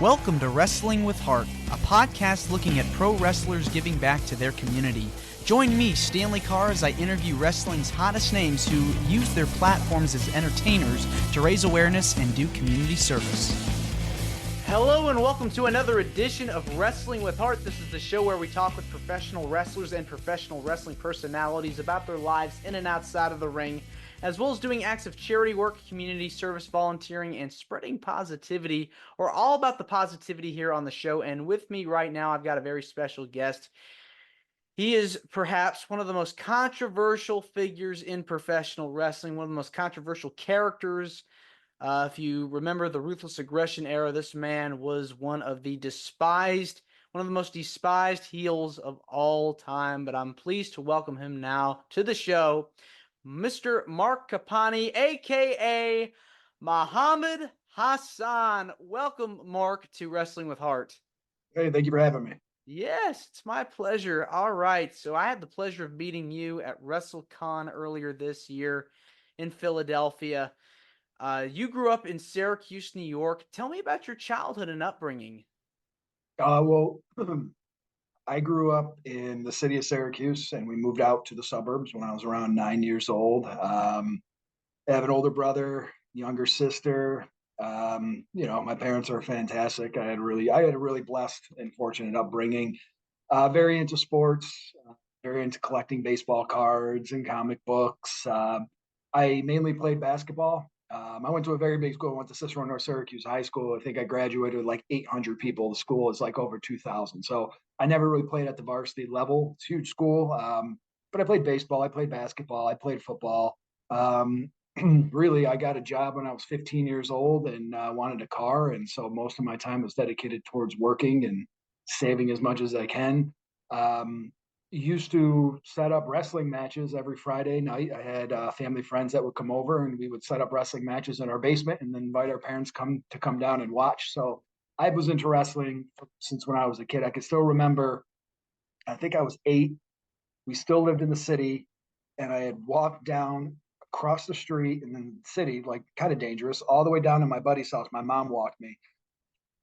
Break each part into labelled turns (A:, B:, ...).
A: Welcome to Wrestling with Heart, a podcast looking at pro wrestlers giving back to their community. Join me, Stanley Carr, as I interview wrestling's hottest names who use their platforms as entertainers to raise awareness and do community service. Hello and welcome to another edition of Wrestling with Heart. This is the show where we talk with professional wrestlers and professional wrestling personalities about their lives in and outside of the ring, as well as doing acts of charity work, community service, volunteering, and spreading positivity. We're all about the positivity here on the show, and with me right now, I've got a very special guest. He is perhaps one of the most controversial figures in professional wrestling, one of the most controversial characters. If you remember the Ruthless Aggression era, this man was one of the most despised heels of all time, but I'm pleased to welcome him now to the show. Mr. Marc Copani, a.k.a. Muhammad Hassan. Welcome, Marc, to Wrestling with Heart.
B: Hey, thank you for having me.
A: Yes, it's my pleasure. All right, so I had the pleasure of meeting you at WrestleCon earlier this year in Philadelphia. You grew up in Syracuse, New York. Tell me about your childhood and upbringing.
B: Well, I grew up in the city of Syracuse, and we moved out to the suburbs when I was around 9 years old. I have an older brother, younger sister. My parents are fantastic. I had a really blessed and fortunate upbringing. Very into sports, very into collecting baseball cards and comic books. I mainly played basketball. I went to a very big school. I went to Cicero North Syracuse High School. I think I graduated with like 800 people. The school is like over 2,000. So I never really played at the varsity level. It's a huge school. But I played baseball. I played basketball. I played football. Really, I got a job when I was 15 years old and wanted a car. And so most of my time was dedicated towards working and saving as much as I can. Used to set up wrestling matches every Friday night. I had family friends that would come over, and we would set up wrestling matches in our basement and then invite our parents come down and watch. So I was into wrestling since when I was a kid. I can still remember, I think I was 8. We still lived in the city, and I had walked down across the street in the city, like kind of dangerous, all the way down to my buddy's house. My mom walked me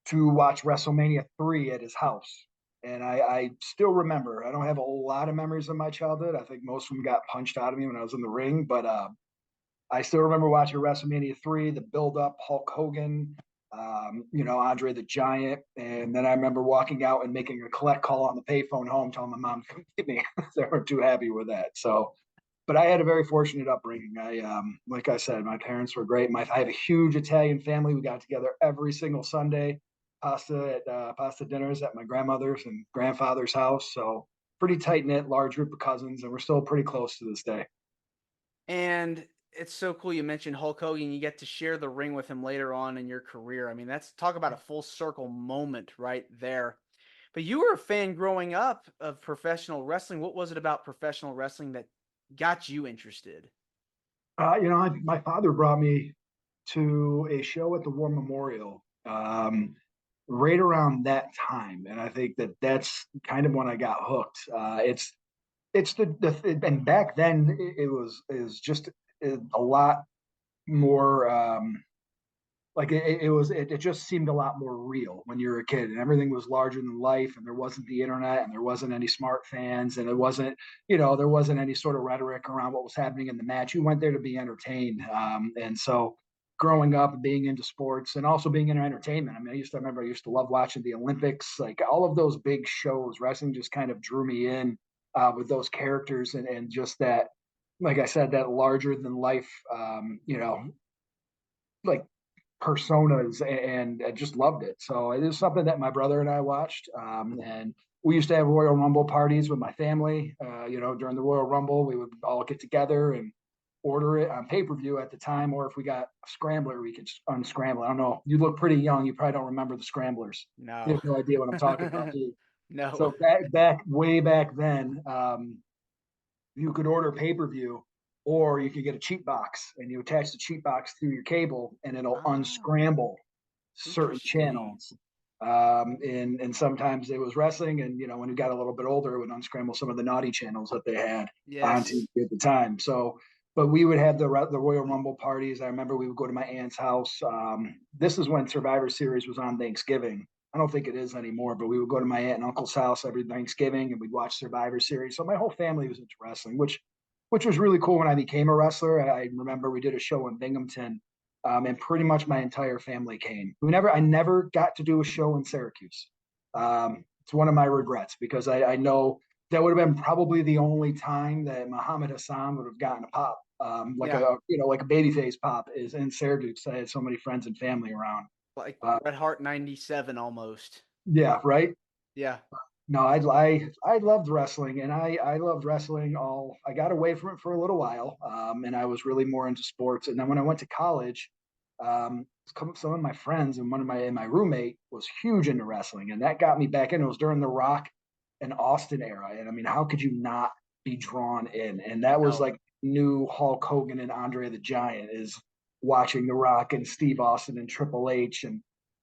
B: to watch WrestleMania 3 at his house. And I still remember, I don't have a lot of memories of my childhood. I think most of them got punched out of me when I was in the ring, but I still remember watching WrestleMania 3, the build up, Hulk Hogan, Andre the Giant. And then I remember walking out and making a collect call on the payphone home, telling my mom to come get me. They weren't too happy with that. So, but I had a very fortunate upbringing. Like I said, my parents were great. I have a huge Italian family. We got together every single Sunday. Pasta dinners at my grandmother's and grandfather's house. So pretty tight knit, large group of cousins, and we're still pretty close to this day.
A: And it's so cool you mentioned Hulk Hogan. You get to share the ring with him later on in your career. I mean, that's talk about a full circle moment right there. But you were a fan growing up of professional wrestling. What was it about professional wrestling that got you interested?
B: My father brought me to a show at the War Memorial. Right around that time, and I think that's kind of when I got hooked. And back then it was just a lot more it just seemed a lot more real when you were a kid, and everything was larger than life, and there wasn't the internet, and there wasn't any smart fans, and there wasn't any sort of rhetoric around what was happening in the match. You went there to be entertained, and so growing up and being into sports and also being into entertainment. I mean, I used to love watching the Olympics, like all of those big shows. Wrestling just kind of drew me in with those characters and just that, like I said, that larger than life, like personas, and I just loved it. So it is something that my brother and I watched. And we used to have Royal Rumble parties with my family. During the Royal Rumble, we would all get together and order it on pay-per-view at the time, or if we got a scrambler, we could unscramble. I don't know. You look pretty young. You probably don't remember the scramblers. You
A: No.
B: have no idea what I'm talking about, do you?
A: No.
B: So way back then, you could order pay-per-view, or you could get a cheat box and you attach the cheat box through your cable and it'll unscramble certain channels. And sometimes it was wrestling, and when you got a little bit older, it would unscramble some of the naughty channels that they had on
A: Yes.
B: TV at the time. So but we would have the Royal Rumble parties. I remember we would go to my aunt's house. This is when Survivor Series was on Thanksgiving. I don't think it is anymore, but we would go to my aunt and uncle's house every Thanksgiving, and we'd watch Survivor Series. So my whole family was into wrestling, which was really cool when I became a wrestler. I remember we did a show in Binghamton, and pretty much my entire family came. I never got to do a show in Syracuse. It's one of my regrets because I know that would have been probably the only time that Muhammad Hassan would have gotten a pop, like
A: Yeah,
B: like a babyface pop is in Syracuse. I had so many friends and family around.
A: like
B: Uh,
A: Bret Hart 97 almost.
B: yeah, right.
A: Yeah.
B: No, I loved wrestling, and I loved wrestling all. I got away from it for a little while, and I was really more into sports. And then when I went to college, some of my friends and my roommate was huge into wrestling, and that got me back in. It was during the Rock and Austin era, and I mean, how could you not be drawn in? And that was
A: No.
B: like new Hulk Hogan and Andre the Giant is watching the Rock and Steve Austin and Triple H and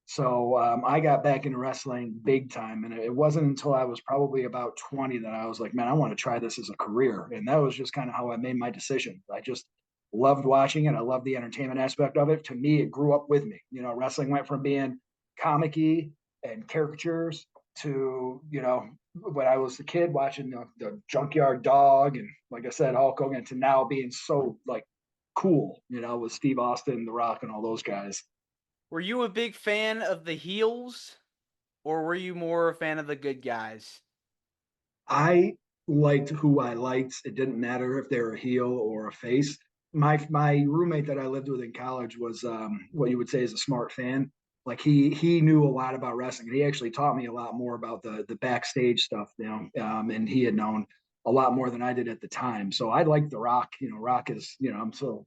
B: so I got back into wrestling big time, and it wasn't until I was probably about 20 that I was like, man, I want to try this as a career, and that was just kind of how I made my decision. I just loved watching it. I loved the entertainment aspect of it. To me, it grew up with me. You know, wrestling went from being comic-y and caricatures to when I was a kid watching the Junkyard Dog and like I said, Hulk Hogan to now being so like cool. With Steve Austin, The Rock, and all those guys.
A: Were you a big fan of the heels or were you more a fan of the good guys?
B: I liked who I liked. It didn't matter if they were a heel or a face. My roommate that I lived with in college was what you would say is a smart fan. Like he knew a lot about wrestling, and he actually taught me a lot more about the backstage stuff. And he had known a lot more than I did at the time. So I like The Rock. Rock is I'm so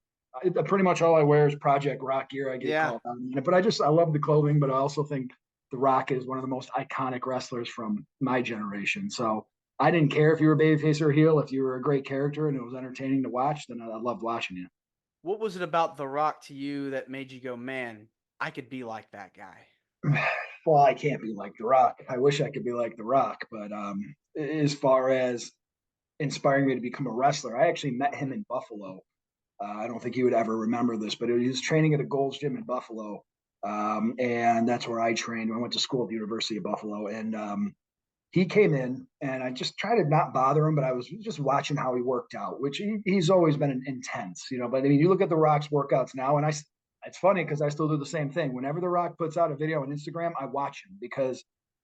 B: pretty much all I wear is Project Rock gear. I get
A: Yeah.
B: called on it, but I love the clothing. But I also think The Rock is one of the most iconic wrestlers from my generation. So I didn't care if you were a babyface or a heel. If you were a great character and it was entertaining to watch, then I loved watching you.
A: What was it about The Rock to you that made you go, man, I could be like that guy?
B: Well, I can't be like The Rock. I wish I could be like The Rock, but as far as inspiring me to become a wrestler, I actually met him in Buffalo. I don't think he would ever remember this, but he was training at a Gold's Gym in Buffalo, and that's where I trained. I went to school at the University of Buffalo, and he came in and I just tried to not bother him, but I was just watching how he worked out, which he's always been intense, But I mean, you look at The Rock's workouts now, and it's funny because I still do the same thing. Whenever The Rock puts out a video on Instagram, I watch him because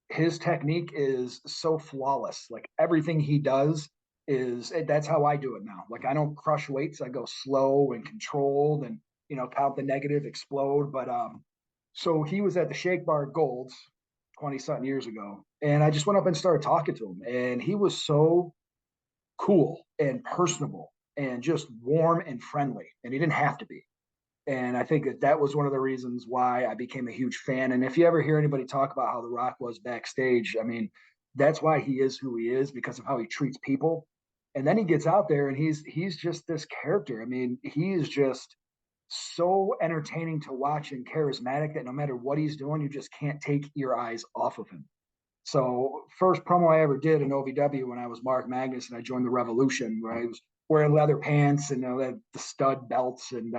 B: his technique is so flawless. Like everything he does that's how I do it now. Like I don't crush weights, I go slow and controlled and count the negative, explode. But so he was at the Shake Bar Golds 20 something years ago. And I just went up and started talking to him. And he was so cool and personable and just warm and friendly. And he didn't have to be. And I think that was one of the reasons why I became a huge fan. And if you ever hear anybody talk about how The Rock was backstage, I mean, that's why he is who he is because of how he treats people. And then he gets out there and he's just this character. I mean, he is just so entertaining to watch and charismatic that no matter what he's doing, you just can't take your eyes off of him. So first promo I ever did in OVW when I was Mark Magnus and I joined the Revolution, where I was wearing leather pants and the stud belts, and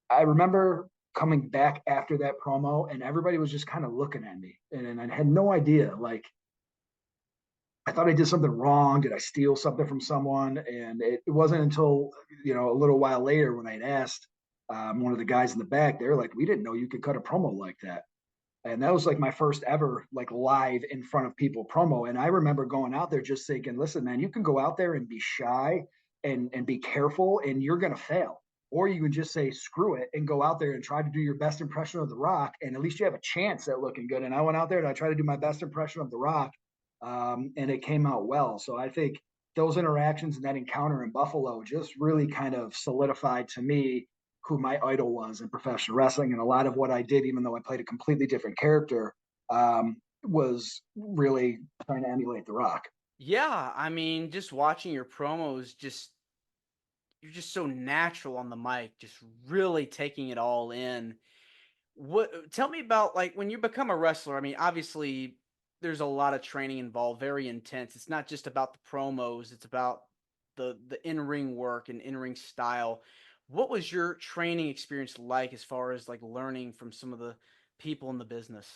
B: I remember coming back after that promo and everybody was just kind of looking at me, and I had no idea. Like I thought I did something wrong. Did I steal something from someone? And it wasn't until a little while later when I'd asked one of the guys in the back, they were like, "We didn't know you could cut a promo like that." And that was like my first ever like live in front of people promo. And I remember going out there just thinking, listen, man, you can go out there and be shy and be careful and you're gonna fail. Or you can just say screw it and go out there and try to do your best impression of The Rock, and at least you have a chance at looking good. And I went out there and I tried to do my best impression of The Rock, and it came out well. So I think those interactions and that encounter in Buffalo just really kind of solidified to me who my idol was in professional wrestling. And a lot of what I did, even though I played a completely different character, was really trying to emulate The Rock.
A: Yeah, I mean, just watching your promos, you're just so natural on the mic, just really taking it all in. What tell me about like when you become a wrestler? I mean, obviously there's a lot of training involved, very intense. It's not just about the promos, it's about the in-ring work and in-ring style. What was your training experience like as far as like learning from some of the people in the business?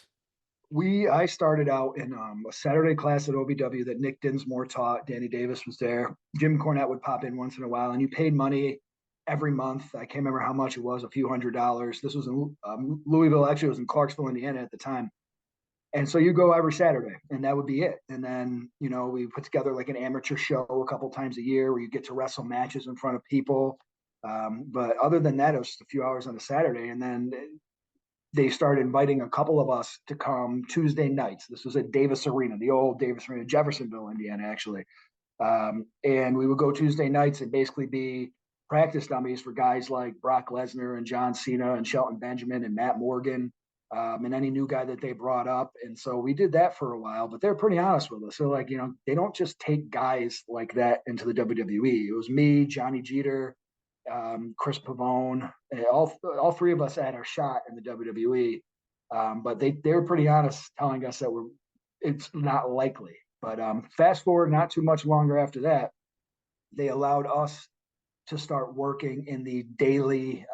B: I started out in a Saturday class at OVW that Nick Dinsmore taught. Danny Davis was there. Jim Cornette would pop in once in a while, and you paid money every month. I can't remember how much it was, a few $100s. This was in Louisville. Actually, it was in Clarksville, Indiana at the time. And so you go every Saturday, and that would be it. And then, we put together like an amateur show a couple times a year where you get to wrestle matches in front of people. But other than that, it was just a few hours on a Saturday. And then they started inviting a couple of us to come Tuesday nights. This was at Davis Arena, the old Davis Arena, Jeffersonville, Indiana, actually. And we would go Tuesday nights and basically be practice dummies for guys like Brock Lesnar and John Cena and Shelton Benjamin and Matt Morgan, and any new guy that they brought up. And so we did that for a while, but they're pretty honest with us. So like, they don't just take guys like that into the WWE. It was me, Johnny Jeter, Chris Pavone, all three of us had our shot in the WWE. But they were pretty honest telling us that it's not likely. But fast forward not too much longer after that, they allowed us to start working in the daily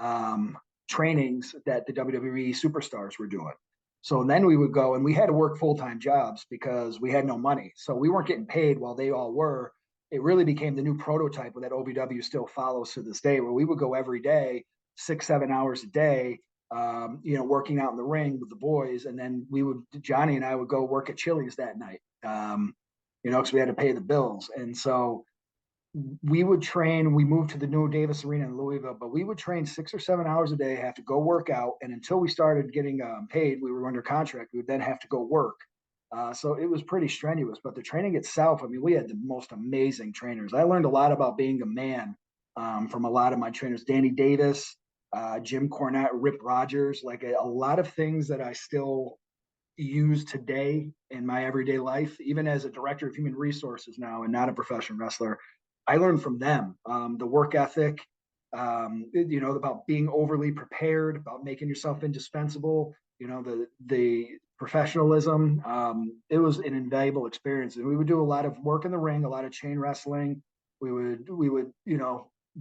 B: trainings that the WWE superstars were doing. So then we would go and we had to work full-time jobs because we had no money. So we weren't getting paid while they all were. It really became the new prototype that OVW still follows to this day, where we would go every day, 6-7 hours a day, working out in the ring with the boys. And then Johnny and I would go work at Chili's that night, because we had to pay the bills. And so we would train. We moved to the new Davis Arena in Louisville, but we would train 6 or 7 hours a day, have to go work out. And until we started getting paid, we were under contract. We would then have to go work. So it was pretty strenuous, but the training itself, I mean, we had the most amazing trainers. I learned a lot about being a man from a lot of my trainers, Danny Davis, Jim Cornette, Rip Rogers, like a lot of things that I still use today in my everyday life, even as a director of human resources now and not a professional wrestler. I learned from them the work ethic, about being overly prepared, about making yourself indispensable, the professionalism. It was an invaluable experience. And we would do a lot of work in the ring, a lot of chain wrestling. We would,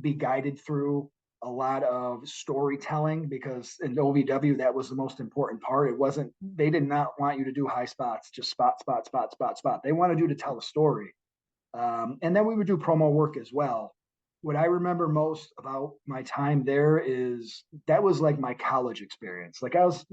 B: be guided through a lot of storytelling because in OVW, that was the most important part. They did not want you to do high spots, just spot, spot, spot, spot, spot. They wanted you to tell a story. And then we would do promo work as well. What I remember most about my time there is that was like my college experience. Like I was,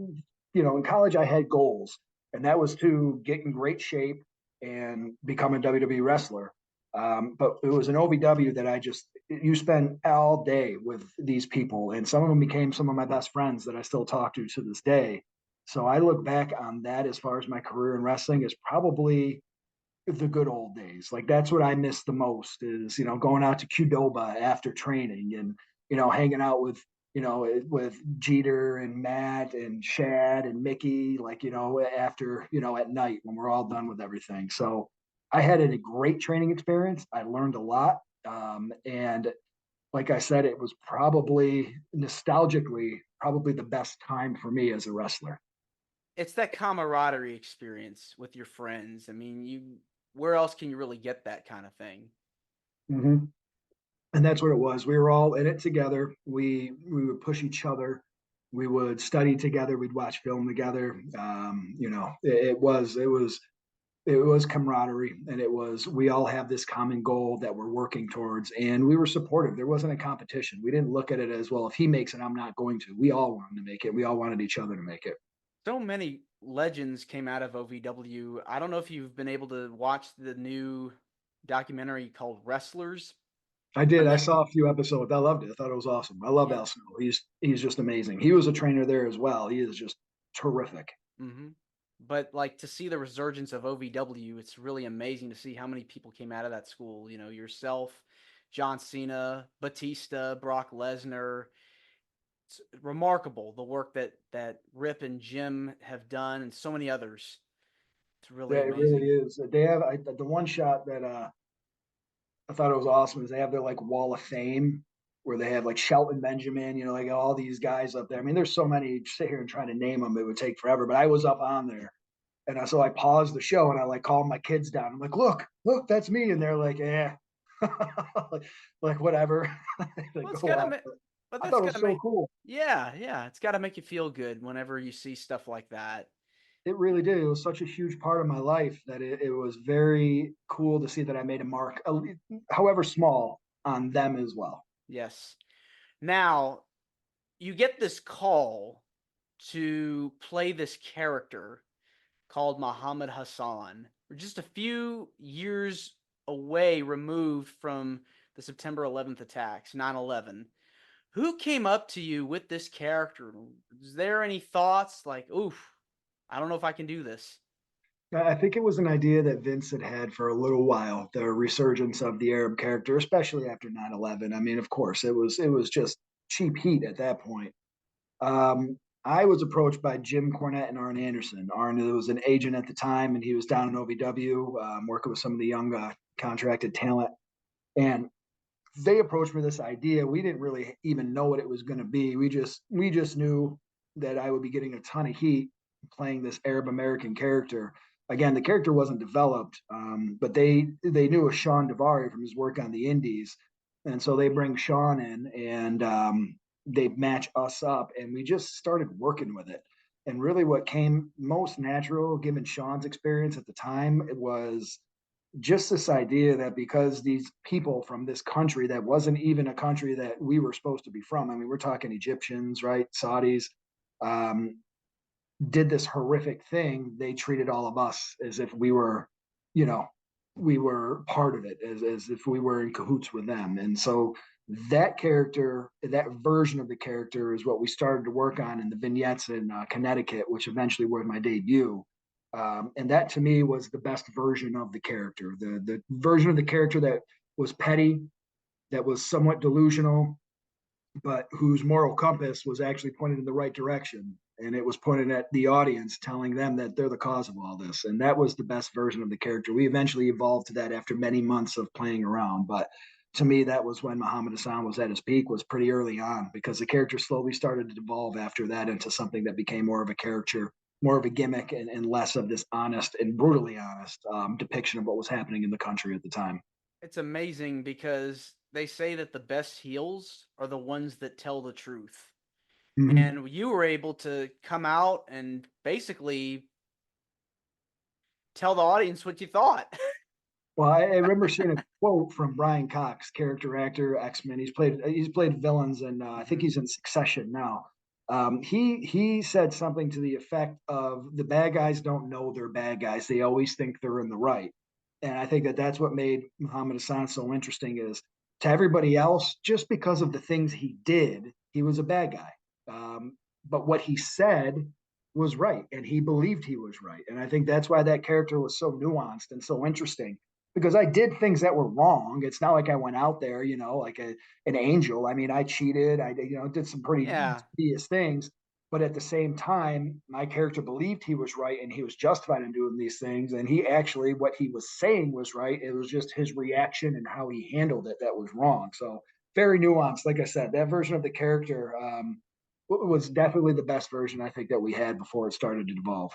B: in college, I had goals, and that was to get in great shape and become a WWE wrestler. But it was an OVW that you spend all day with these people, and some of them became some of my best friends that I still talk to this day. So I look back on that as far as my career in wrestling is probably the good old days. Like that's what I miss the most is, going out to Qdoba after training and, hanging out with Jeter and Matt and Shad and Mickey, like, after, at night when we're all done with everything. So I had a great training experience. I learned a lot. And like I said, it was probably nostalgically, probably the best time for me as a wrestler.
A: It's that camaraderie experience with your friends. I mean, where else can you really get that kind of thing?
B: Mm-hmm. And that's what it was. We were all in it together. We would push each other. We would study together. We'd watch film together. It was camaraderie, and we all have this common goal that we're working towards, and we were supportive. There wasn't a competition. We didn't look at it as, well, if he makes it, I'm not going to. We all wanted to make it. We all wanted each other to make it.
A: So many legends came out of OVW. I don't know if you've been able to watch the new documentary called Wrestlers.
B: I did.
A: On
B: I
A: net.
B: saw a few episodes. I loved it. I thought it was awesome. I love
A: Yeah.
B: Al Snow. He's just amazing. He was a trainer there as well. He is just terrific.
A: Mm-hmm. But like to see the resurgence of OVW, it's really amazing to see how many people came out of that school. Yourself, John Cena, Batista, Brock Lesnar. It's remarkable the work that Rip and Jim have done, and so many others. It's really
B: Yeah, it really
A: amazing.
B: is. They have the one shot that I thought it was awesome is they have their like wall of fame where they have like Shelton Benjamin, like all these guys up there. I mean, there's so many. Sit here and try to name them, it would take forever. But I was up on there, and so I paused the show and I like called my kids down. I'm like, look, that's me, and they're like, yeah. like, like whatever. They
A: Well, it's
B: go
A: gotta
B: off.
A: make, but
B: I
A: that's
B: thought it was
A: gotta
B: so
A: make,
B: cool.
A: yeah, yeah, it's gotta make you feel good whenever you see stuff like that.
B: It really did. It was such a huge part of my life that it was very cool to see that I made a mark, however small, on them as well.
A: Yes. Now, you get this call to play this character called Muhammad Hassan. We're just a few years away removed from the September 11th attacks, 9/11. Who came up to you with this character? Is there any thoughts like, "Oof, I don't know if I can do this"?
B: I think it was an idea that Vince had had for a little while, the resurgence of the Arab character, especially after 9/11. I mean, of course, it was just cheap heat at that point. I was approached by Jim Cornette and Arn Anderson. Arn was an agent at the time, and he was down in OVW working with some of the young contracted talent. And they approached me with this idea. We didn't really even know what it was going to be. We just knew that I would be getting a ton of heat playing this Arab American character. Again, the character wasn't developed, but they knew of Sean Devari from his work on the Indies, and so they bring Sean in and they match us up, and we just started working with it. And really, what came most natural, given Sean's experience at the time, it was just this idea that because these people from this country that wasn't even a country that we were supposed to be from, I mean, we're talking Egyptians, right? Saudis, um, did this horrific thing. They treated all of us as if we were, you know, we were part of it, as if we were in cahoots with them. And so that character, that version of the character is what we started to work on in the vignettes in Connecticut, which eventually were my debut. And that to me was the best version of the character, the version of the character that was petty, that was somewhat delusional, but whose moral compass was actually pointed in the right direction. And it was pointed at the audience, telling them that they're the cause of all this. And that was the best version of the character. We eventually evolved to that after many months of playing around. But to me, that was when Muhammad Hassan was at his peak, was pretty early on, because the character slowly started to evolve after that into something that became more of a character, more of a gimmick, and less of this honest and brutally honest depiction of what was happening in the country at the time.
A: It's amazing because they say that the best heels are the ones that tell the truth.
B: Mm-hmm.
A: And you were able to come out and basically tell the audience what you thought.
B: Well, I remember seeing a quote from Brian Cox, character actor, X Men. He's played villains, and I think
A: Mhm.
B: he's in Succession now. He said something to the effect of the bad guys don't know they're bad guys; they always think they're in the right. And I think that that's what made Muhammad Hassan so interesting. Is to everybody else, just because of the things he did, he was a bad guy. But what he said was right, and he believed he was right. And I think that's why that character was so nuanced and so interesting, because I did things that were wrong. It's not like I went out there, like an angel. I mean, I cheated. I did some pretty
A: Yeah,
B: devious things, but at the same time, my character believed he was right and he was justified in doing these things. And he actually, what he was saying was right. It was just his reaction and how he handled it that was wrong. So very nuanced. Like I said, that version of the character was definitely the best version I think that we had before it started to evolve.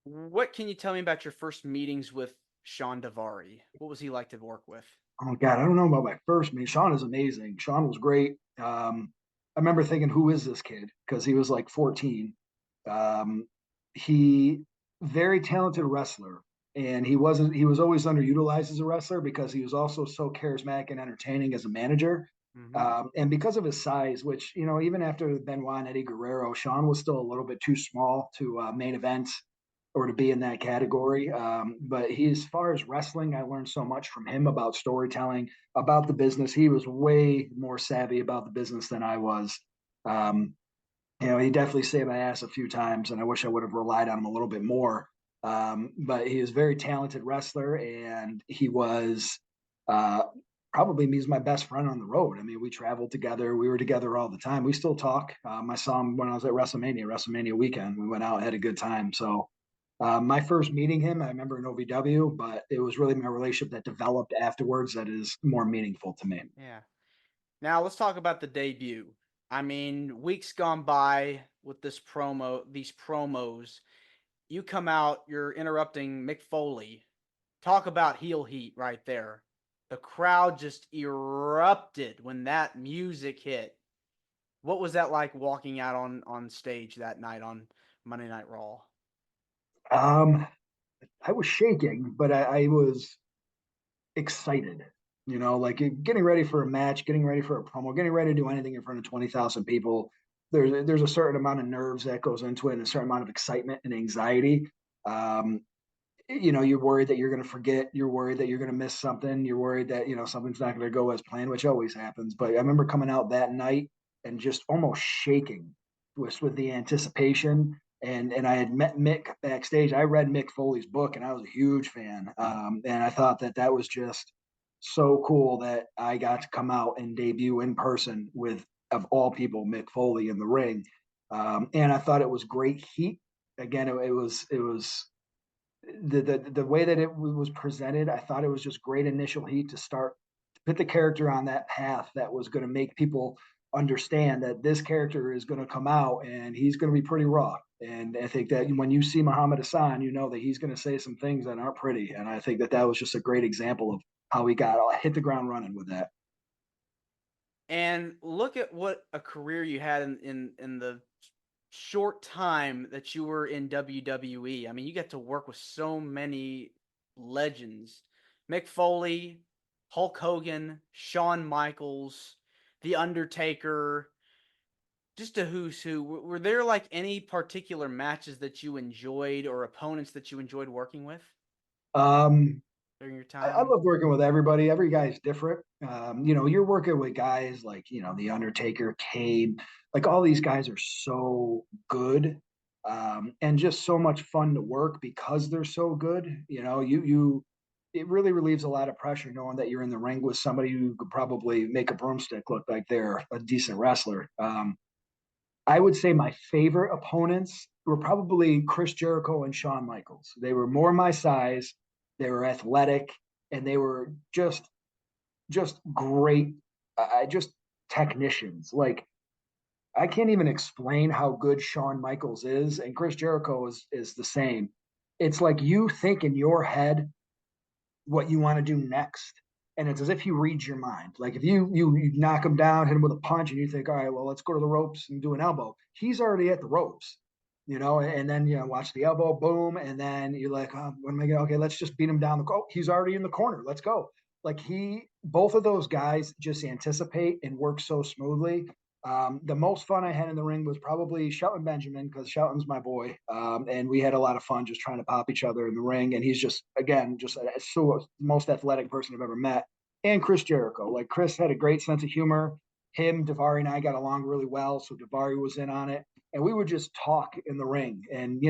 A: what can you tell me about your first meetings with Sean Davari? What was he like to work with?
B: Oh God, I don't know about my first meet. Sean is amazing. Sean was great. I remember thinking, who is this kid? Because he was like 14. Um, he very talented wrestler, and he was always underutilized as a wrestler because he was also so charismatic and entertaining as a manager.
A: Hmm.
B: And because of his size, which even after Benoit and Eddie Guerrero, Sean was still a little bit too small to main event or to be in that category. But as far as wrestling, I learned so much from him about storytelling, about the business. He was way more savvy about the business than I was. Um, he definitely saved my ass a few times, and I wish I would have relied on him a little bit more. But he is a very talented wrestler, and he was uh, probably he's my best friend on the road. I mean, we traveled together, we were together all the time. We still talk. I saw him when I was at WrestleMania weekend. We went out, had a good time. So my first meeting him, I remember in OVW, but it was really my relationship that developed afterwards that is more meaningful to me.
A: Yeah. Now let's talk about the debut. I mean, weeks gone by with these promos. You come out, you're interrupting Mick Foley. Talk about heel heat right there. The crowd just erupted when that music hit. What was that like walking out on stage that night on Monday Night Raw?
B: Um, I was shaking, but I was excited. Like getting ready for a match, getting ready for a promo, getting ready to do anything in front of 20,000 people. There's a certain amount of nerves that goes into it, and a certain amount of excitement and anxiety. Um, you're worried that you're going to forget. You're worried that you're going to miss something. You're worried that something's not going to go as planned, which always happens. But I remember coming out that night and just almost shaking with the anticipation. And I had met Mick backstage. I read Mick Foley's book, and I was a huge fan. And I thought that was just so cool that I got to come out and debut in person with, of all people, Mick Foley in the ring. And I thought it was great heat. Again, it was the way that it was presented. I thought it was just great initial heat to start to put the character on that path that was going to make people understand that this character is going to come out and he's going to be pretty raw. And I think that when you see Muhammad Hassan, you know that he's going to say some things that aren't pretty. And I think that was just a great example of how he got hit the ground running with that.
A: And look at what a career you had in the short time that you were in WWE. I mean, you get to work with so many legends. Mick Foley, Hulk Hogan, Shawn Michaels, The Undertaker, just a who's who. Were there like any particular matches that you enjoyed or opponents that you enjoyed working with
B: Um,
A: during your
B: I
A: time?
B: love working with everybody. Every guy is different. You're working with guys like, The Undertaker, Cade, like all these guys are so good, and just so much fun to work because they're so good. It really relieves a lot of pressure knowing that you're in the ring with somebody who could probably make a broomstick look like they're a decent wrestler. I would say my favorite opponents were probably Chris Jericho and Shawn Michaels. They were more my size, they were athletic, and they were just great, just technicians. Like I can't even explain how good Shawn Michaels is, and Chris Jericho is the same. It's like you think in your head what you want to do next. And it's as if he reads your mind. Like if you knock him down, hit him with a punch, and you think, all right, well, let's go to the ropes and do an elbow. He's already at the ropes, and then watch the elbow, boom, and then you're like, oh, what am I gonna? Okay, let's just beat him down the. Oh, he's already in the corner. Let's go. Like both of those guys just anticipate and work so smoothly. The most fun I had in the ring was probably Shelton Benjamin because Shelton's my boy, and we had a lot of fun just trying to pop each other in the ring. And he's just again just so most athletic person I've ever met. And Chris Jericho, like Chris had a great sense of humor. Him, Davari, and I got along really well, so Davari was in on it, and we would just talk in the ring. And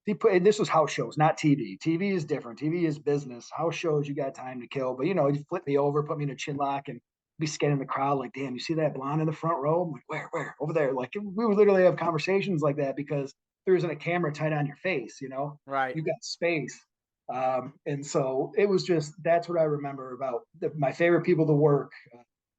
B: he put and this was house shows, not TV. TV is different. TV is business. House shows, you got time to kill. But he flipped me over, put me in a chin lock, and be scanning the crowd like, damn, you see that blonde in the front row? I'm like, where? Over there. Like we would literally have conversations like that because there isn't a camera tight on your face,
A: Right.
B: you got space. And so it was just, that's what I remember about my favorite people to work.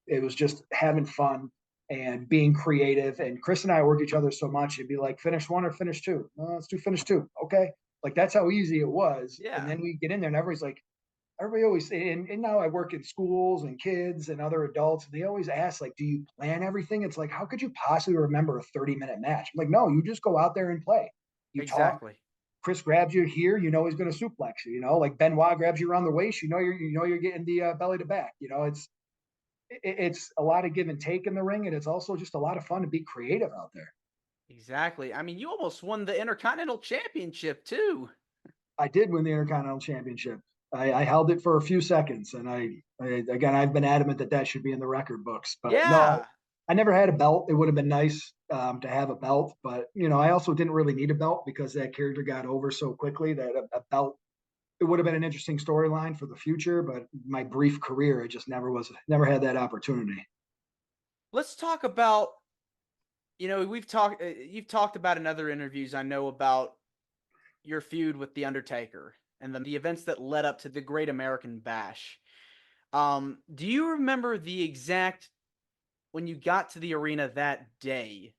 B: It was just having fun and being creative. And Chris and I work each other so much. It'd be like, finish one or finish two. Let's do finish two. Okay. Like that's how easy it was. And
A: Yeah.
B: then we get in there and everybody's like, everybody always and now I work in schools and kids and other adults, and they always ask, like, do you plan everything? It's like, how could you possibly remember a 30-minute match? I'm like, no, you just go out there and play. You talk.
A: Exactly.
B: Chris grabs you here, he's going to suplex you. Like Benoit grabs you around the waist, you're getting the belly to back. It's a lot of give and take in the ring, and it's also just a lot of fun to be creative out there.
A: Exactly. I mean, you almost won the Intercontinental Championship too.
B: I did win the Intercontinental Championship. I held it for a few seconds, and again, I've been adamant that should be in the record books. But no,
A: Yeah.
B: I never had a belt. It would have been nice to have a belt, but I also didn't really need a belt because that character got over so quickly that a belt, it would have been an interesting storyline for the future. But my brief career, it just never had that opportunity.
A: Let's talk about, you've talked about in other interviews, I know, about your feud with The Undertaker and the events that led up to the Great American Bash. Do you remember the exact, when you got to the arena that day,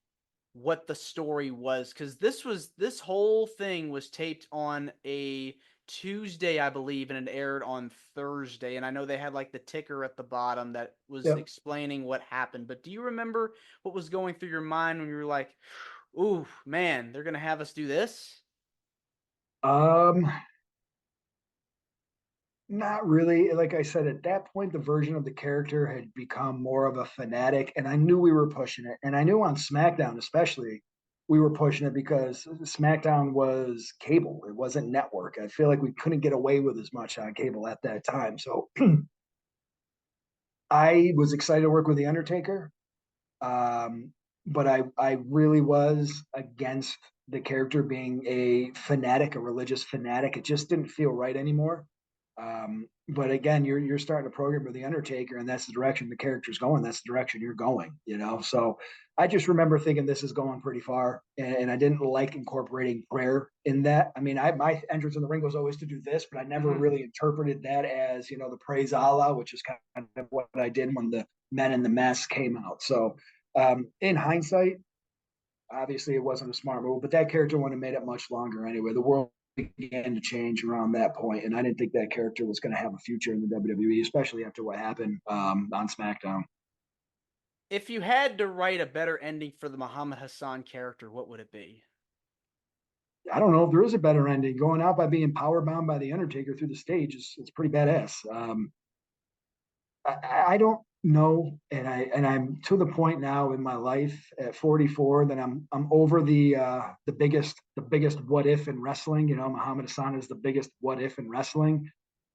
A: what the story was? Because this whole thing was taped on a Tuesday, I believe, and it aired on Thursday. And I know they had like the ticker at the bottom that was
B: Yep.
A: explaining what happened. But do you remember what was going through your mind when you were like, "Ooh, man, they're gonna have us do this"?
B: Um, Not really. Like I said, at that point, the version of the character had become more of a fanatic, and I knew we were pushing it. And I knew on SmackDown, especially, we were pushing it because SmackDown was cable, it wasn't network. I feel like we couldn't get away with as much on cable at that time. So I was excited to work with The Undertaker. Um, but I really was against the character being a fanatic, a religious fanatic. It just didn't feel right anymore. But again, you're starting a program with the Undertaker, and that's the direction the character's going. That's the direction you're going, you know. So I just remember thinking this is going pretty far, and I didn't like incorporating prayer in that. I mean, my entrance in the ring was always to do this, but I never
A: Hmm.
B: really interpreted that as the praise Allah, which is kind of what I did when the Men in the Mask came out. So in hindsight, obviously it wasn't a smart move, but that character wouldn't have made it much longer anyway. The world began to change around that point, and I didn't think that character was going to have a future in the WWE, especially after what happened on SmackDown.
A: If you had to write a better ending for the Muhammad Hassan character, what would it be?
B: I don't know if there is a better ending. Going out by being power bound by the Undertaker through the stage is it's pretty badass. I don't know, and I'm to the point now in my life at 44 that I'm over the biggest what if in wrestling. Muhammad Hassan is the biggest what if in wrestling,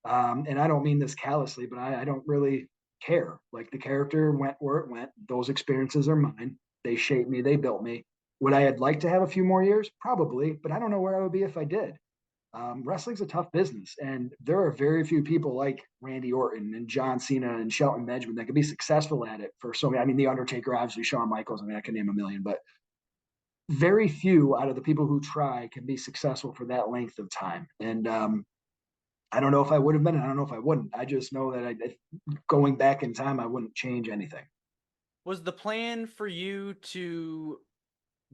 B: and I don't mean this callously, but I don't really care. Like the character went where it went. Those experiences are mine. They shaped me. They built me. Would I had liked to have a few more years? Probably, but I don't know where I would be if I did. Wrestling's a tough business, and there are very few people like Randy Orton and John Cena and Shelton Benjamin that can be successful at it for so many. I mean, The Undertaker, obviously, Shawn Michaels. I mean, I can name a million, but very few out of the people who try can be successful for that length of time. And I don't know if I would have been, and I don't know if I wouldn't. I just know that going back in time, I wouldn't change anything.
A: Was the plan for you to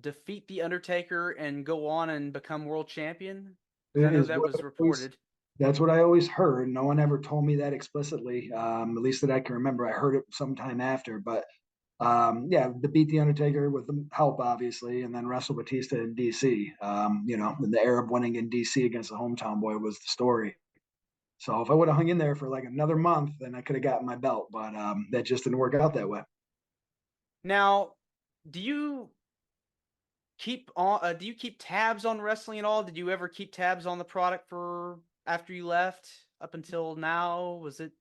A: defeat the Undertaker and go on and become world champion? Because I know
B: Is
A: that
B: what
A: was
B: I always
A: reported.
B: That's what I always heard. No one ever told me that explicitly, at least that I can remember. I heard it sometime after, but yeah, to beat the Undertaker with the help, obviously, and then wrestle Batista in DC. And the Arab winning in DC against the hometown boy was the story. So if I would have hung in there for like another month, then I could have gotten my belt, but that just didn't work out that way.
A: Now, do you keep on? Do you keep tabs on wrestling at all? Did you ever keep tabs on the product for after you left up until now? Was it?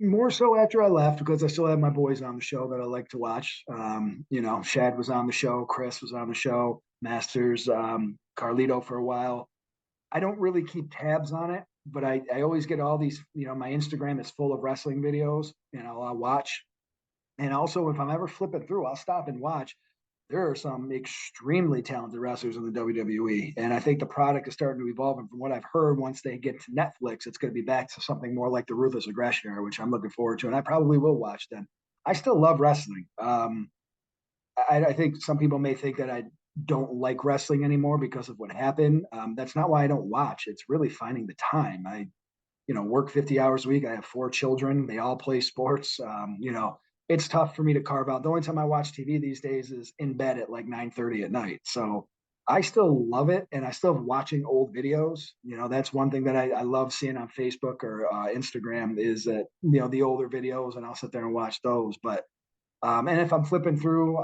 B: More so after I left because I still have my boys on the show that I like to watch. Shad was on the show, Chris was on the show, Masters, Carlito for a while. I don't really keep tabs on it, but I always get all these, my Instagram is full of wrestling videos, I'll watch. And also, if I'm ever flipping through, I'll stop and watch. There are some extremely talented wrestlers in the WWE. And I think the product is starting to evolve. And from what I've heard, once they get to Netflix, it's going to be back to something more like the Ruthless Aggression era, which I'm looking forward to. And I probably will watch then. I still love wrestling. I think some people may think that I don't like wrestling anymore because of what happened. That's not why I don't watch. It's really finding the time. I work 50 hours a week. I have 4 children. They all play sports. It's tough for me to carve out. The only time I watch TV these days is in bed at like 9:30 at night. So I still love it, and I still love watching old videos. That's one thing that I love seeing on Facebook or Instagram is that the older videos, and I'll sit there and watch those. But and if I'm flipping through,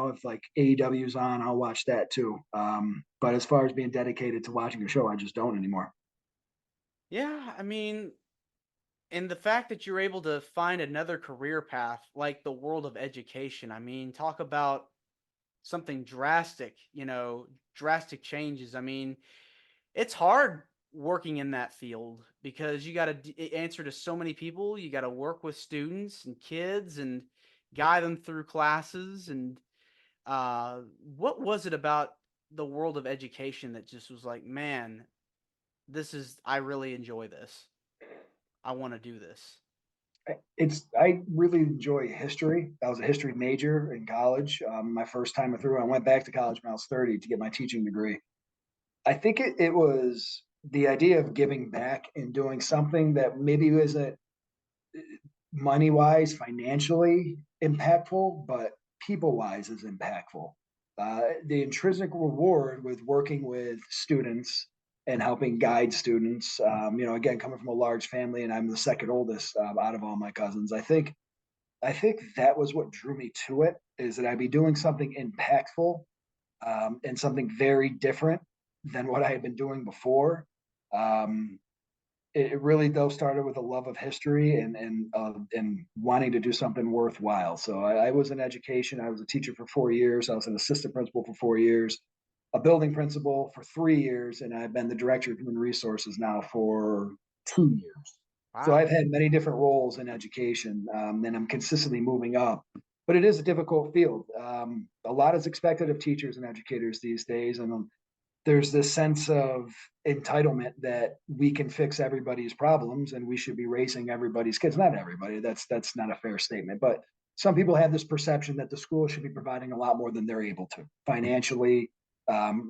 B: if like AEW's on, I'll watch that too. But as far as being dedicated to watching a show, I just don't anymore.
A: Yeah, I mean, and the fact that you're able to find another career path like the world of education. I mean, talk about something drastic. Drastic changes. I mean, it's hard working in that field because you got to answer to so many people. You got to work with students and kids and guide them through classes. And what was it about the world of education that just was like, man, I really enjoy this. I want to do this.
B: I really enjoy history. I was a history major in college. My first time through, I went back to college when I was 30 to get my teaching degree. I think it was the idea of giving back and doing something that maybe isn't money wise, financially impactful, but people wise is impactful. The intrinsic reward with working with students and helping guide students, again, coming from a large family, and I'm the second oldest out of all my cousins. I think that was what drew me to it, is that I'd be doing something impactful and something very different than what I had been doing before. Um, it really though started with a love of history and wanting to do something worthwhile. So I was in education. I was a teacher for 4 years. I was an assistant principal for 4 years, a building principal for 3 years, and I've been the director of human resources now for 2 years. So
A: Wow.
B: I've had many different roles in education, and I'm consistently moving up. But it is a difficult field. A lot is expected of teachers and educators these days, and there's this sense of entitlement that we can fix everybody's problems and we should be raising everybody's kids. Not everybody, that's not a fair statement, but some people have this perception that the school should be providing a lot more than they're able to financially,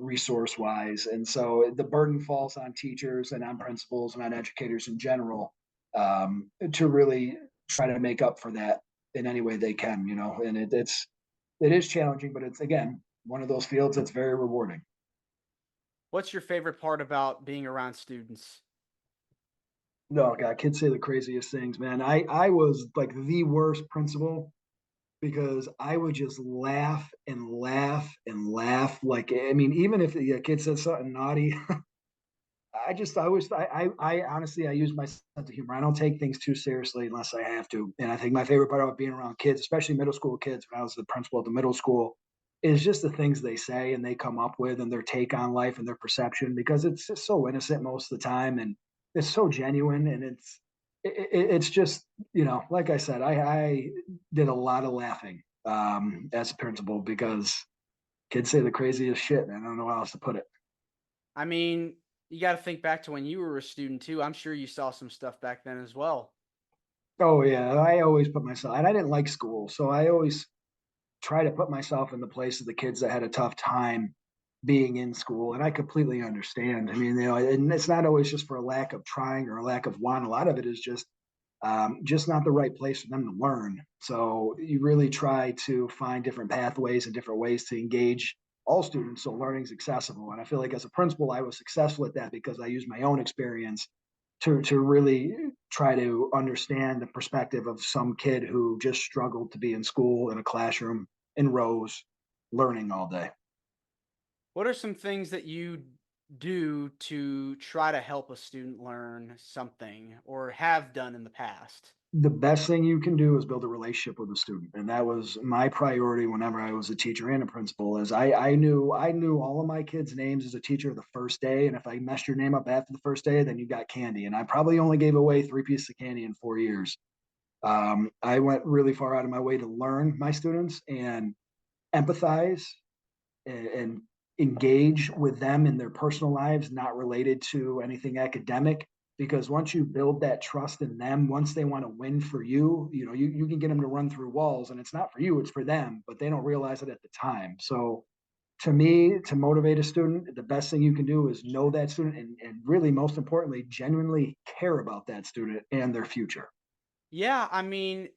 B: resource wise, and so the burden falls on teachers and on principals and on educators in general, to really try to make up for that in any way they can, and it is challenging, but it's again one of those fields that's very rewarding.
A: What's your favorite part about being around students?
B: No, God, kids say the craziest things, man. I was like the worst principal because I would just laugh and laugh and laugh. Like, I mean, even if the kid said something naughty, I honestly, I use my sense of humor. I don't take things too seriously unless I have to. And I think my favorite part about being around kids, especially middle school kids, when I was the principal at the middle school, is just the things they say and they come up with and their take on life and their perception, because it's just so innocent most of the time and it's so genuine, and it's just, like I said, I did a lot of laughing as a principal because kids say the craziest shit, and I don't know how else to put it.
A: I mean, you got to think back to when you were a student too. I'm sure you saw some stuff back then as well.
B: Oh yeah, I always put myself, and I didn't like school, so I always try to put myself in the place of the kids that had a tough time being in school, and I completely understand. I mean, and it's not always just for a lack of trying or a lack of want. A lot of it is just not the right place for them to learn. So you really try to find different pathways and different ways to engage all students so learning is accessible. And I feel like as a principal, I was successful at that because I used my own experience to really try to understand the perspective of some kid who just struggled to be in school in a classroom in rows learning all day.
A: What are some things that you do to try to help a student learn something or have done in the past?
B: The best thing you can do is build a relationship with a student, and that was my priority whenever I was a teacher and a principal. Is I knew all of my kids' names as a teacher the first day, and if I messed your name up after the first day, then you got candy. And I probably only gave away 3 pieces of candy in 4 years. I went really far out of my way to learn my students and empathize and engage with them in their personal lives, not related to anything academic. Because once you build that trust in them, once they want to win for you, you can get them to run through walls, and it's not for you, it's for them, but they don't realize it at the time. So to me, to motivate a student, the best thing you can do is know that student and really, most importantly, genuinely care about that student and their future.
A: Yeah, I mean,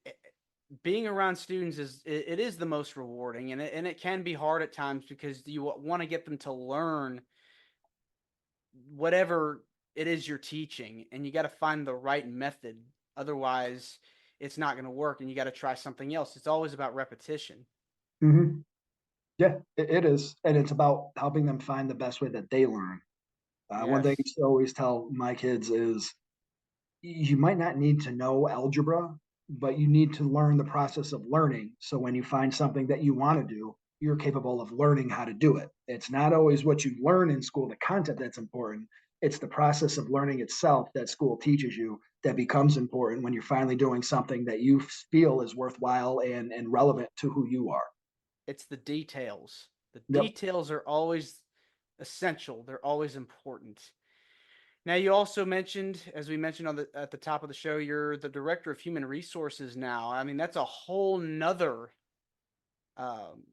A: being around students it is the most rewarding, and it can be hard at times because you want to get them to learn whatever it is you're teaching, and you got to find the right method. Otherwise, it's not going to work, and you got to try something else. It's always about repetition.
B: Mm-hmm. Yeah, it is. And it's about helping them find the best way that they learn. One thing I
A: Yes.
B: used to always tell my kids is you might not need to know algebra, but you need to learn the process of learning. So when you find something that you want to do, you're capable of learning how to do it. It's not always what you learn in school, the content that's important. It's the process of learning itself that school teaches you that becomes important when you're finally doing something that you feel is worthwhile and relevant to who you are.
A: It's the details. The
B: Yep.
A: details are always essential. They're always important. Now, you also mentioned, as we mentioned at the top of the show, you're the director of human resources now. I mean, that's a whole nother um,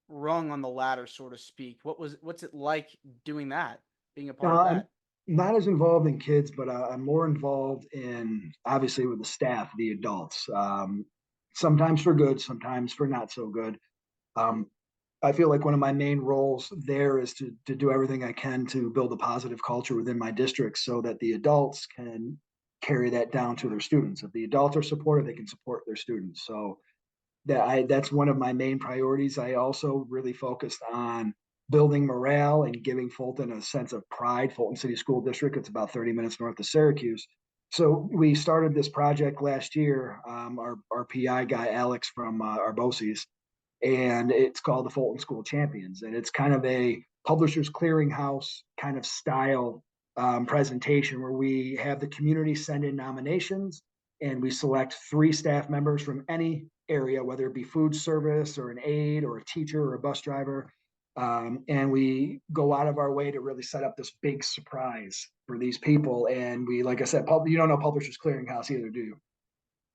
A: rung on the ladder, so to speak. What's it like doing that, being a part of
B: Uh,
A: that?
B: not as involved in kids, but I'm more involved in obviously with the staff, the adults. Sometimes for good, sometimes for not so good. Um, I feel like one of my main roles there is to do everything I can to build a positive culture within my district so that the adults can carry that down to their students. If the adults are supported, they can support their students. So that's one of my main priorities. I also really focused on building morale and giving Fulton a sense of pride. Fulton City School District, it's about 30 minutes north of Syracuse. So we started this project last year. Our PI guy, Alex from Arbosi's, and it's called the Fulton School Champions. And it's kind of a publishers clearinghouse kind of style presentation where we have the community send in nominations and we select 3 staff members from any area, whether it be food service or an aide or a teacher or a bus driver. And we go out of our way to really set up this big surprise for these people. And we, like I said, you don't know Publishers Clearinghouse either, do you?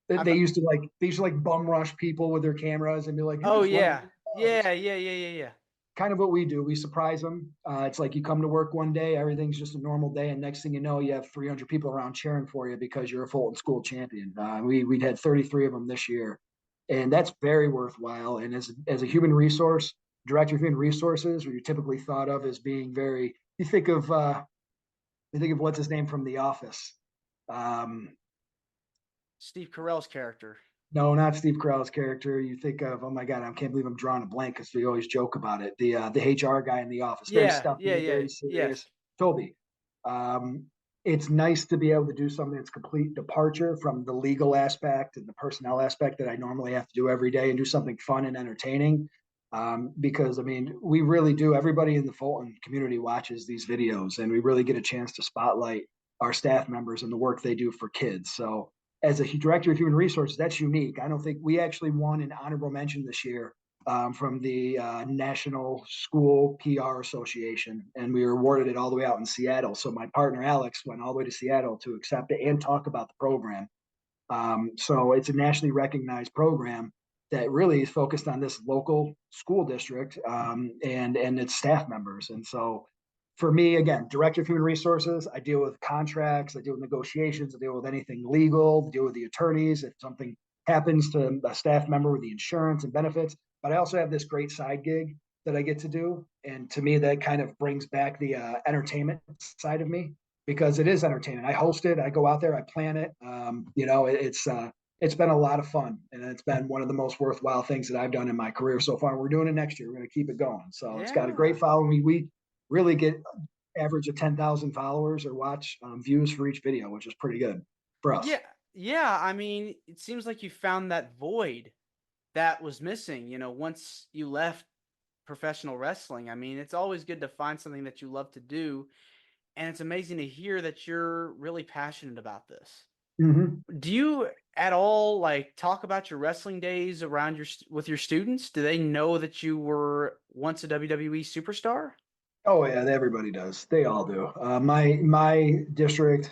A: I've
B: They used to like bum rush people with their cameras and be like,
A: Oh
B: here's one of
A: yeah.
B: the
A: Yeah, yeah, yeah, yeah, yeah.
B: kind of what we do. We surprise them. It's like you come to work one day, everything's just a normal day, and next thing you know, you have 300 people around cheering for you because you're a Fulton School champion. We'd had 33 of them this year, and that's very worthwhile. And as a human resource director of human resources, where you're typically thought of as being very, you think of what's his name from The Office. Um,
A: Steve Carell's character.
B: No, not Steve Carell's character. You think of, oh my God, I can't believe I'm drawing a blank because we always joke about it. The HR guy in the office, very
A: Yeah, yeah,
B: stuffy,
A: yeah.
B: very serious.
A: Yes.
B: Toby. Um, it's nice to be able to do something that's complete departure from the legal aspect and the personnel aspect that I normally have to do every day and do something fun and entertaining. Because I mean, we really do. Everybody in the Fulton community watches these videos, and we really get a chance to spotlight our staff members and the work they do for kids. So as a director of human resources, that's unique. I don't think we actually won an honorable mention this year from the National School PR Association, and we were awarded it all the way out in Seattle. So my partner Alex went all the way to Seattle to accept it and talk about the program. So it's a nationally recognized program that really is focused on this local school district and its staff members. And so for me, again, director of human resources, I deal with contracts, I deal with negotiations, I deal with anything legal, I deal with the attorneys if something happens to a staff member with the insurance and benefits. But I also have this great side gig that I get to do. And to me, that kind of brings back the entertainment side of me because it is entertaining. I host it, I go out there, I plan it. It's been a lot of fun, and it's been one of the most worthwhile things that I've done in my career so far. We're doing it next year. We're going to keep it going. So it's got a
A: Yeah.
B: great following. We really get average of 10,000 followers or watch views for each video, which is pretty good for us.
A: Yeah. Yeah. I mean, it seems like you found that void that was missing, once you left professional wrestling. I mean, it's always good to find something that you love to do. And it's amazing to hear that you're really passionate about this.
B: Mm-hmm.
A: Do you at all like talk about your wrestling days around with your students? Do they know that you were once a WWE superstar?
B: Oh yeah, everybody does. They all do. My district,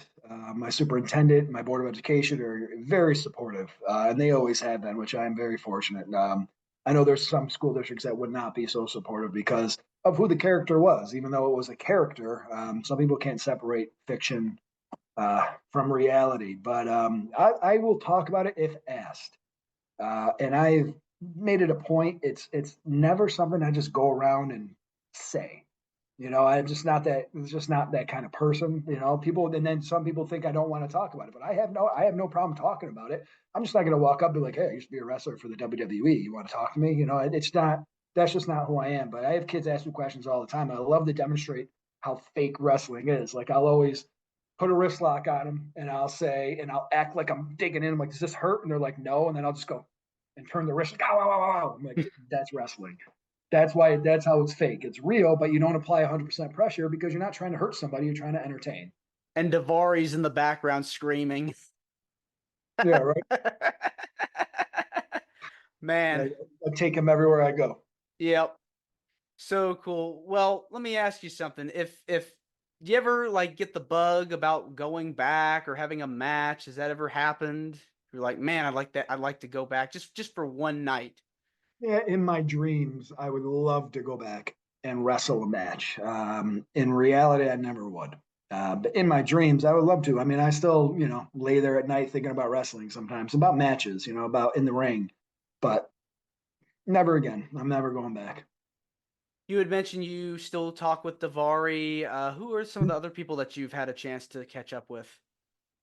B: my superintendent, my board of education are very supportive, and they always have been, which I am very fortunate. I know there's some school districts that would not be so supportive because of who the character was. Even though it was a character, some people can't separate fiction from reality. But I will talk about it if asked, and I've made it a point. It's never something I just go around and say. I'm just not that. It's just not that kind of person. People, and then some people think I don't want to talk about it, but I have no problem talking about it. I'm just not going to walk up and be like, "Hey, I used to be a wrestler for the WWE. You want to talk to me?" It's not. That's just not who I am. But I have kids ask me questions all the time. I love to demonstrate how fake wrestling is. Like I'll always put a wrist lock on them, and I'll act like I'm digging in. I'm like, "Does this hurt?" And they're like, "No." And then I'll just go and turn the wrist. Like, ow, ow, ow, ow. I'm like, "That's wrestling." That's how it's fake. It's real, but you don't apply 100% pressure because you're not trying to hurt somebody. You're trying to entertain.
A: And Davari's in the background screaming.
B: Yeah, right.
A: Man,
B: I take him everywhere I go.
A: yep. So cool. Well, let me ask you something. If do you ever like get the bug about going back or having a match? Has that ever happened? You're like, man, I'd like that. I'd like to go back just for one night.
B: Yeah, in my dreams, I would love to go back and wrestle a match. In reality, I never would. But in my dreams, I would love to. I mean, I still, lay there at night thinking about wrestling sometimes, about matches, about in the ring, but never again. I'm never going back.
A: You had mentioned you still talk with Davari. Who are some of the other people that you've had a chance to catch up with?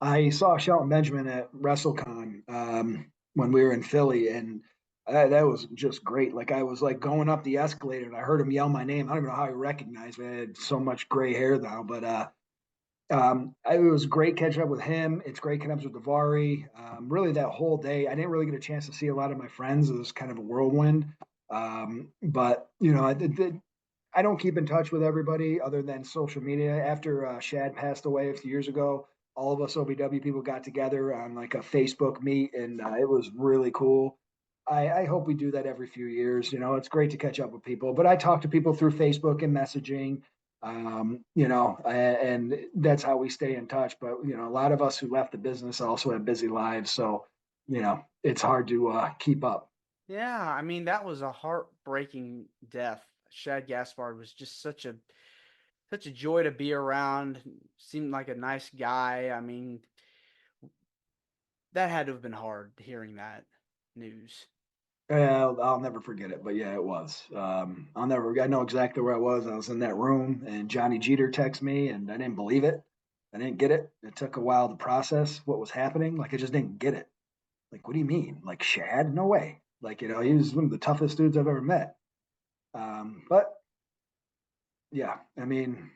B: I saw Shelton Benjamin at WrestleCon when we were in Philly, and that was just great. Like I was like going up the escalator, and I heard him yell my name. I don't even know how he recognized me. I had so much gray hair now, but it was great catching up with him. It's great catching up with Davari. Really, that whole day, I didn't really get a chance to see a lot of my friends. It was kind of a whirlwind. But I don't keep in touch with everybody other than social media. After Shad passed away a few years ago, all of us OVW people got together on like a Facebook meet, and it was really cool. I hope we do that every few years. It's great to catch up with people, but I talk to people through Facebook and messaging, and that's how we stay in touch. But, a lot of us who left the business also have busy lives. So, it's hard to keep up.
A: Yeah, I mean that was a heartbreaking death. Shad Gaspard was just such a joy to be around. Seemed like a nice guy. I mean, that had to have been hard hearing that news.
B: I'll never forget it, but yeah, it was. I know exactly where I was. I was in that room, and Johnny Jeter texted me, and I didn't believe it. I didn't get it. It took a while to process what was happening. Like, I just didn't get it. Like, what do you mean? Like, Shad? No way. Like, he was one of the toughest dudes I've ever met. But yeah, I mean,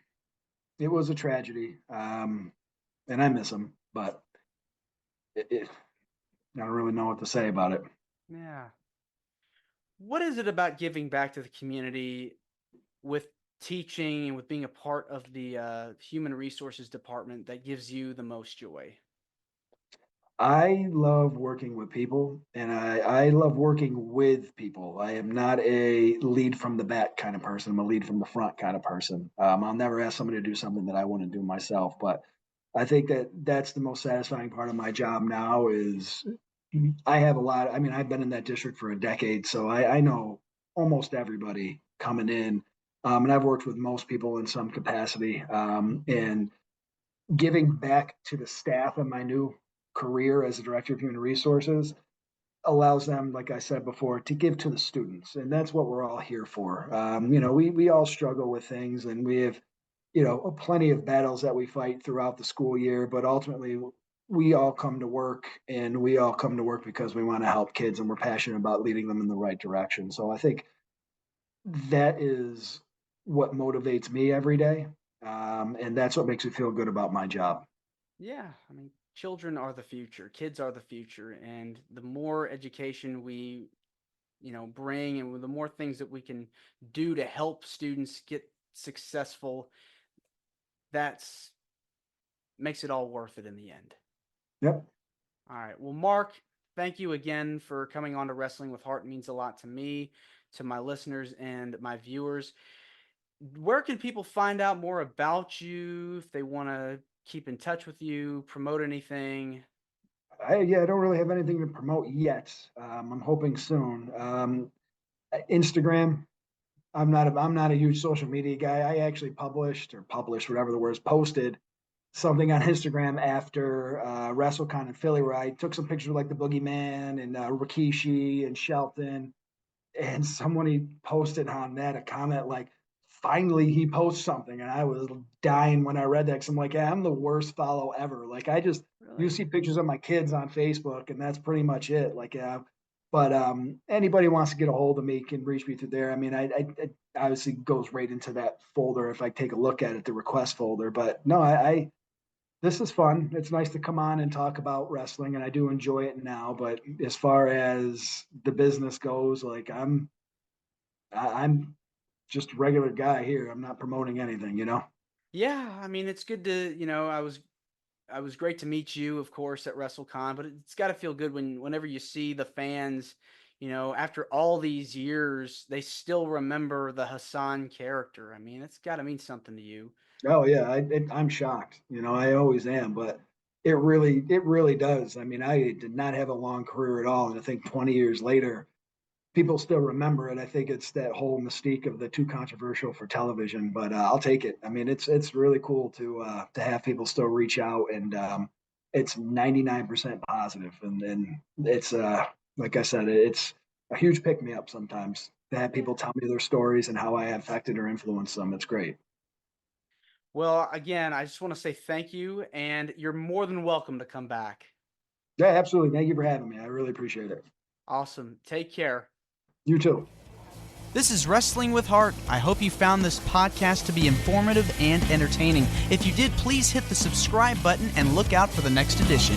B: it was a tragedy. And I miss him, but I don't really know what to say about it.
A: Yeah. What is it about giving back to the community with teaching and with being a part of the human resources department that gives you the most joy?
B: I love working with people, and I love working with people. I am not a lead from the back kind of person. I'm a lead from the front kind of person. I'll never ask somebody to do something that I want to do myself, but I think that that's the most satisfying part of my job now is I have a lot. I mean, I've been in that district for a decade, so I know almost everybody coming in. And I've worked with most people in some capacity. And giving back to the staff in my new career as a director of human resources allows them, like I said before, to give to the students, and that's what we're all here for. We all struggle with things, and we have plenty of battles that we fight throughout the school year, but ultimately we all come to work, and we all come to work because we want to help kids, and we're passionate about leading them in the right direction. So I think that is what motivates me every day, and that's what makes me feel good about my job.
A: Yeah, I mean, children are the future. Kids are the future, and the more education we, bring and the more things that we can do to help students get successful, that's makes it all worth it in the end.
B: Yep.
A: All right. Well, Mark, thank you again for coming on to Wrestling with Heart. It means a lot to me, to my listeners, and my viewers. Where can people find out more about you if they want to keep in touch with you, promote anything?
B: Yeah, I don't really have anything to promote yet. I'm hoping soon. Instagram. I'm not a huge social media guy. I actually published whatever the word is, posted something on Instagram after WrestleCon in Philly, where I took some pictures of like the Boogeyman and Rikishi and Shelton, and somebody posted on that a comment like, finally he posts something, and I was dying when I read that because I'm like, yeah, I'm the worst follow ever. Like, you
A: Really?
B: see pictures of my kids on Facebook, and that's pretty much it. Like, yeah. But anybody wants to get a hold of me can reach me through there. I mean, I obviously goes right into that folder if I take a look at it, the request folder. But no, I this is fun. It's nice to come on and talk about wrestling, and I do enjoy it now. But as far as the business goes, like I'm just a regular guy here. I'm not promoting anything.
A: Yeah, I mean, it's good to, I was great to meet you, of course, at WrestleCon, but it's got to feel good whenever you see the fans, after all these years, they still remember the Hassan character. I mean, it's got to mean something to you.
B: Oh yeah, I'm shocked. I always am, but it really does. I mean, I did not have a long career at all, and I think 20 years later, people still remember it. I think it's that whole mystique of the too controversial for television, but I'll take it. I mean, it's really cool to have people still reach out, and it's 99% positive, and it's like I said, it's a huge pick me up sometimes to have people tell me their stories and how I affected or influenced them. It's great.
A: Well, again, I just want to say thank you, and you're more than welcome to come back.
B: Yeah, absolutely. Thank you for having me. I really appreciate it.
A: Awesome. Take care.
B: You too.
A: This is Wrestling with Heart. I hope you found this podcast to be informative and entertaining. If you did, please hit the subscribe button and look out for the next edition.